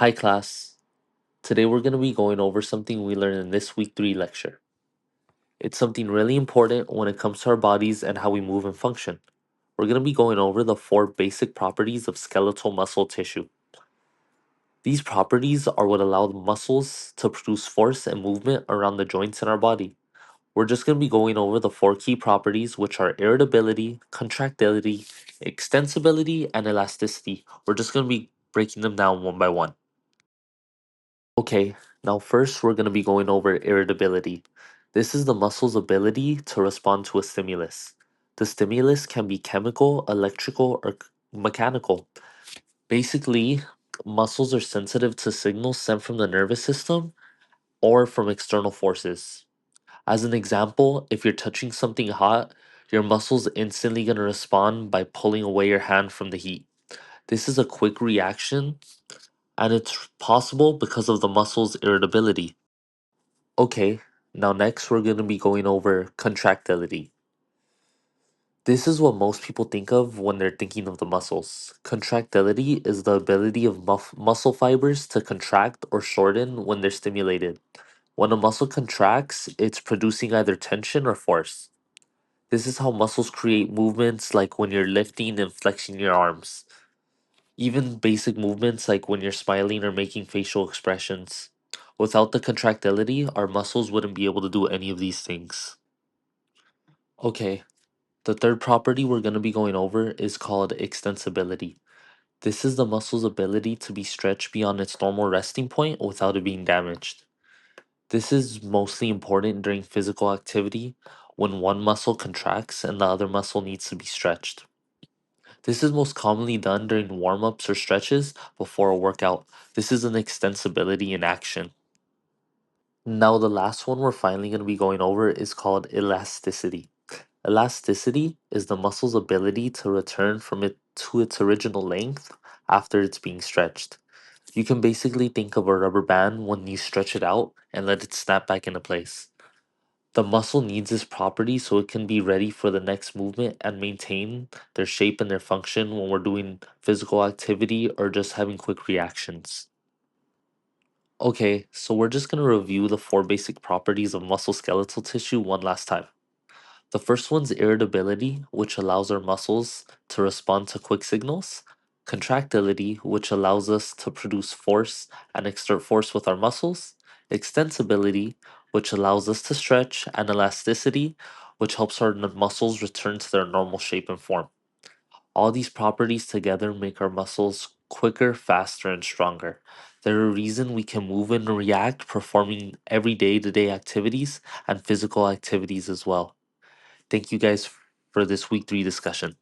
Hi, class. Today we're going to be going over something we learned in this week 3 lecture. It's something really important when it comes to our bodies and how we move and function. We're going to be going over the 4 basic properties of skeletal muscle tissue. These properties are what allow the muscles to produce force and movement around the joints in our body. We're just going to be going over the 4 key properties, which are irritability, contractility, extensibility, and elasticity. We're just going to be breaking them down one by one. Okay, now first we're going to be going over irritability. This is the muscle's ability to respond to a stimulus. The stimulus can be chemical, electrical, or mechanical. Basically, muscles are sensitive to signals sent from the nervous system or from external forces. As an example, if you're touching something hot, your muscles instantly going to respond by pulling away your hand from the heat. This is a quick reaction and it's possible because of the muscle's irritability. Okay, now next we're going to be going over contractility. This is what most people think of when they're thinking of the muscles. Contractility is the ability of muscle fibers to contract or shorten when they're stimulated. When a muscle contracts, it's producing either tension or force. This is how muscles create movements like when you're lifting and flexing your arms. Even basic movements like when you're smiling or making facial expressions. Without the contractility, our muscles wouldn't be able to do any of these things. Okay, the third property we're going to be going over is called extensibility. This is the muscle's ability to be stretched beyond its normal resting point without it being damaged. This is mostly important during physical activity when one muscle contracts and the other muscle needs to be stretched. This is most commonly done during warm ups or stretches before a workout. This is an extensibility in action. Now, the last one we're finally going to be going over is called elasticity. Elasticity is the muscle's ability to return from it to its original length after it's being stretched. You can basically think of a rubber band when you stretch it out and let it snap back into place. The muscle needs this property so it can be ready for the next movement and maintain their shape and their function when we're doing physical activity or just having quick reactions. Okay, so we're just going to review the 4 basic properties of muscle skeletal tissue one last time. The first one's irritability, which allows our muscles to respond to quick signals. Contractility, which allows us to produce force and exert force with our muscles. Extensibility, which allows us to stretch. And elasticity, which helps our muscles return to their normal shape and form. All these properties together make our muscles quicker, faster, and stronger. They're a reason we can move and react, performing everyday to day activities and physical activities as well. Thank you guys for this week 3 discussion.